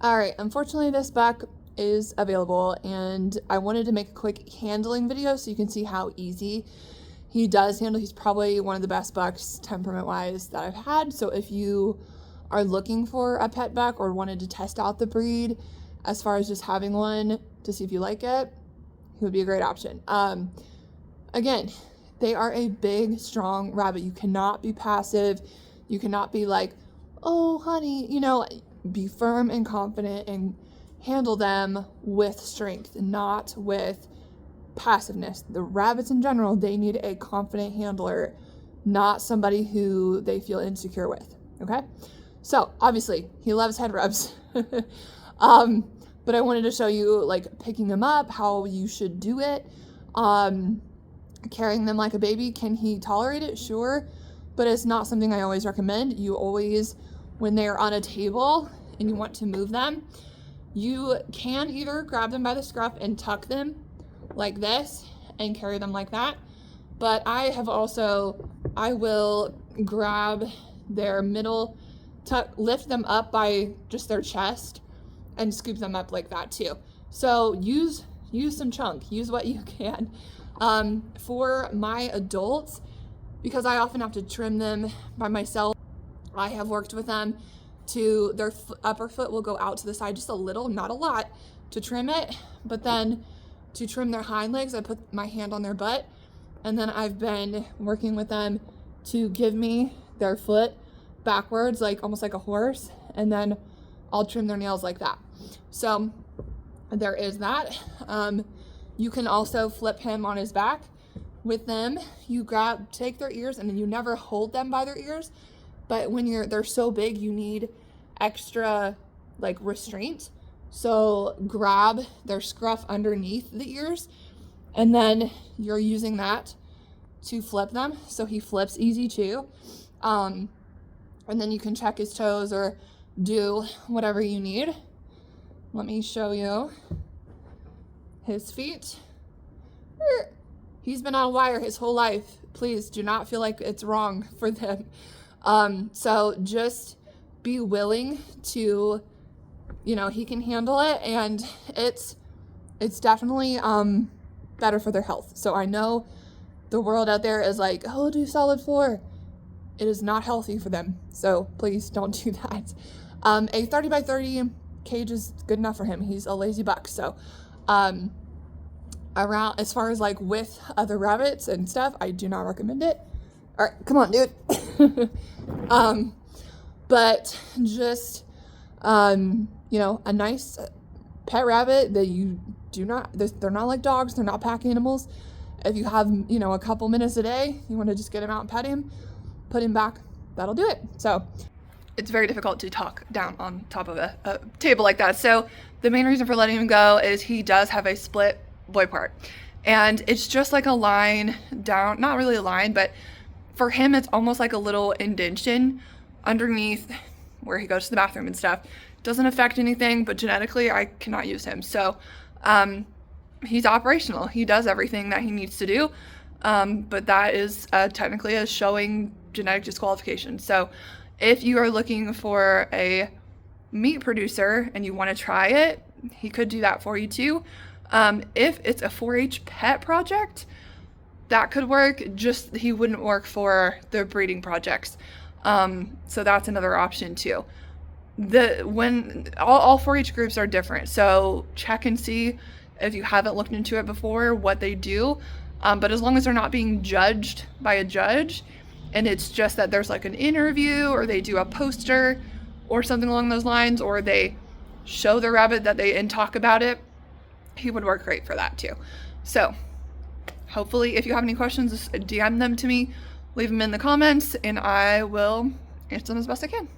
All right, unfortunately this buck is available, and I wanted to make a quick handling video so you can see how easy he does handle. He's probably one of the best bucks temperament-wise that I've had. So if you are looking for a pet buck or wanted to test out the breed as far as just having one to see if you like it, he would be a great option. Again, they are a big, strong rabbit. You cannot be passive. You cannot be like, oh, honey, you know, be firm and confident and handle them with strength, not with passiveness. The rabbits in general, they need a confident handler, not somebody who they feel insecure with, okay? So obviously he loves head rubs. But I wanted to show you like picking them up, how you should do it. Carrying them like a baby, can he tolerate it? Sure, but it's not something I always recommend. You always, when they're on a table and you want to move them, you can either grab them by the scruff and tuck them like this and carry them like that. But I will grab their middle, lift them up by just their chest and scoop them up like that too. So use some chunk, use what you can. For my adults, because I often have to trim them by myself, I have worked with them to their upper foot will go out to the side just a little, not a lot, to trim it, but then to trim their hind legs, I put my hand on their butt, and then I've been working with them to give me their foot backwards, like almost like a horse, and then I'll trim their nails like that. So there is that. You can also flip him on his back. With them, you take their ears, and then you never hold them by their ears. But when they're so big, you need extra like restraint. So grab their scruff underneath the ears, and then you're using that to flip them. So he flips easy too. And then you can check his toes or do whatever you need. Let me show you his feet. He's been on wire his whole life. Please do not feel like it's wrong for them. So just be willing to, he can handle it, and it's definitely better for their health. So I know the world out there is like, oh, do solid floor. It is not healthy for them. So please don't do that. A 30 by 30 cage is good enough for him. He's a lazy buck. So around, as far as like with other rabbits and stuff, I do not recommend it. All right, come on, dude. But just, a nice pet rabbit that you do not, they're not like dogs. They're not pack animals. If you have, a couple minutes a day, you want to just get him out and pet him, put him back, that'll do it. So it's very difficult to talk down on top of a table like that. So the main reason for letting him go is he does have a split boy part, and it's just like a line down, not really a line, but for him it's almost like a little indentation underneath where he goes to the bathroom and stuff. Doesn't affect anything, but genetically I cannot use him. So he's operational, he does everything that he needs to do, but that is technically a showing genetic disqualification. So if you are looking for a meat producer and you want to try it, he could do that for you too. If it's a 4-H pet project, that could work, just he wouldn't work for the breeding projects. So that's another option too. When all 4-H groups are different, so check and see if you haven't looked into it before what they do. But as long as they're not being judged by a judge, and it's just that there's like an interview or they do a poster or something along those lines, or they show the rabbit that and talk about it, he would work great for that too. So hopefully if you have any questions, just DM them to me, leave them in the comments, and I will answer them as best I can.